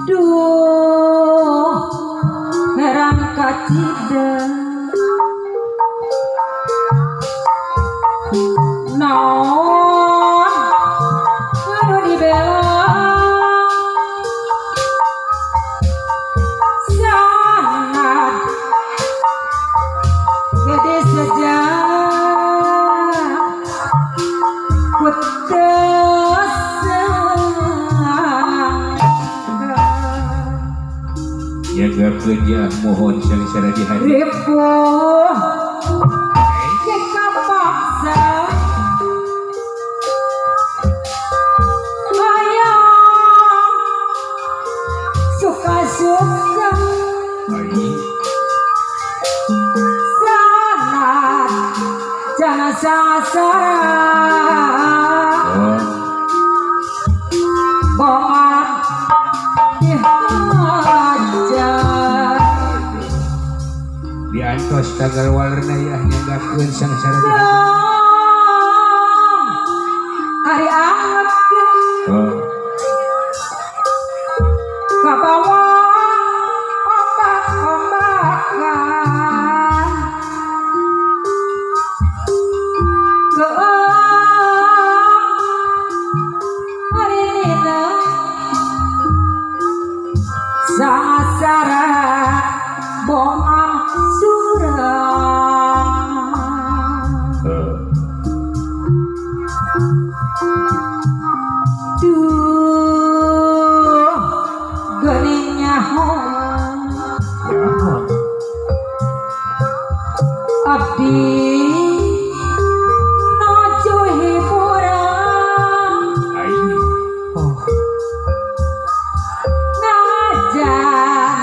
Duh heran kacida naon anu dibela sangat gede saja putus ya gakeun ya mohon sari-sari di hati ripuh jika paksa ayam suka-suka Aing sangat jangan sasaran oh bongat dihajar diantos tagal walerna ya nyanggakeun sangsara di hati hari anget oh kabawa ombak-ombakan hari ini sasara bongang surang duh geningnya ya abdi nuju hiburan Aing oh ngajar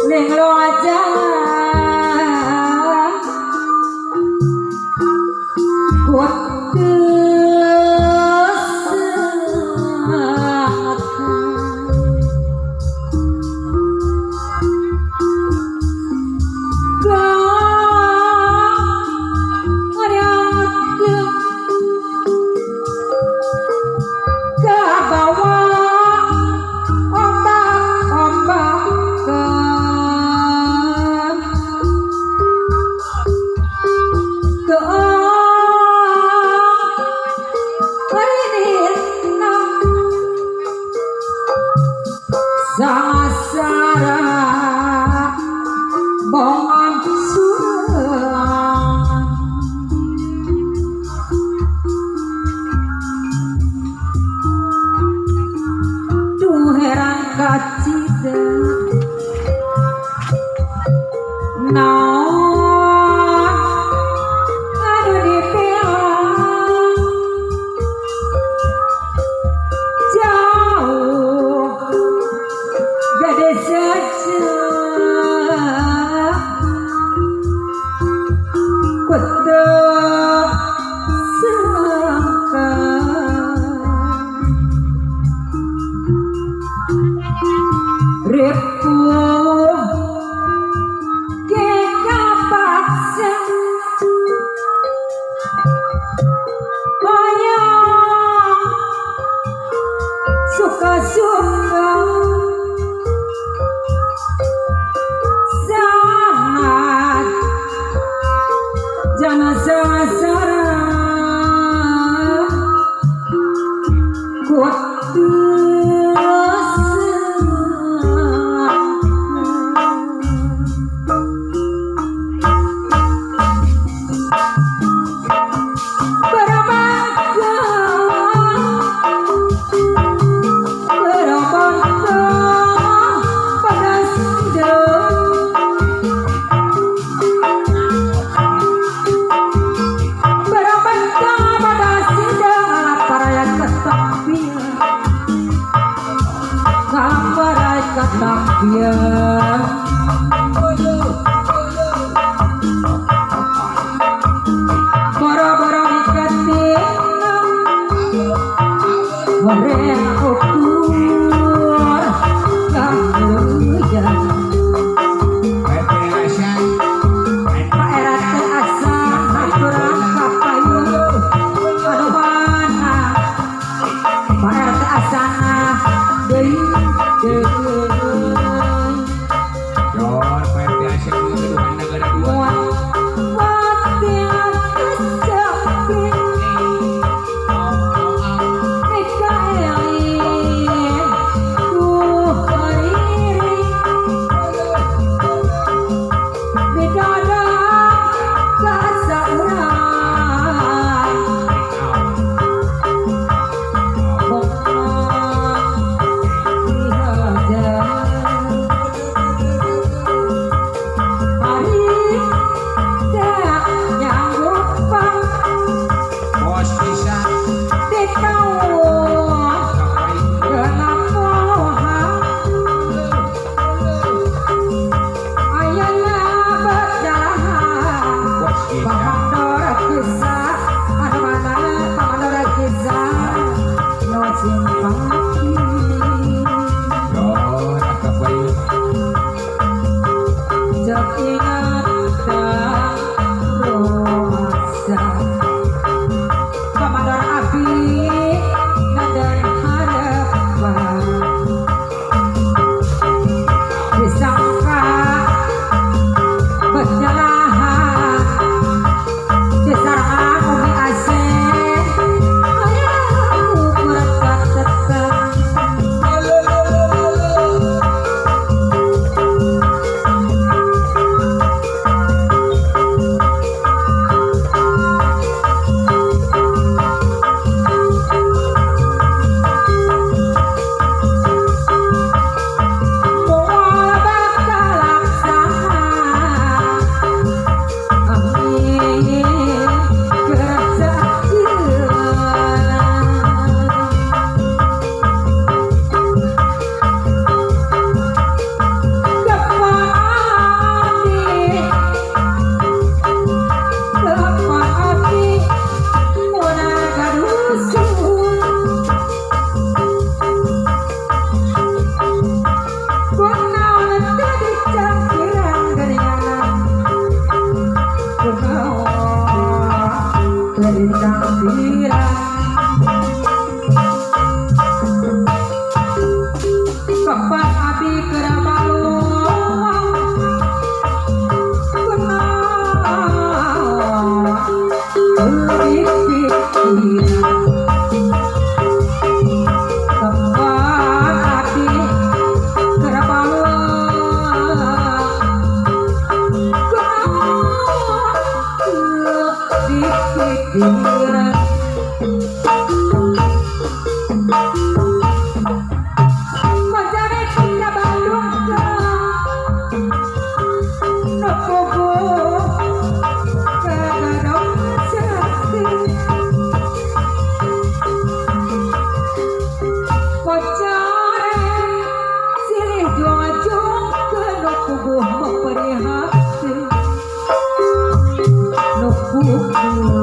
ning lo aja Sasara bongang surang duh heran kacida naon anu dipilang jauh gede saja kutuk sangka ripuh keka paksa ayam suka-suka sangat jangan sasara Ketampian bara-bara diketin goreng ukur Sindang pirang kepat abi kerabalu Buku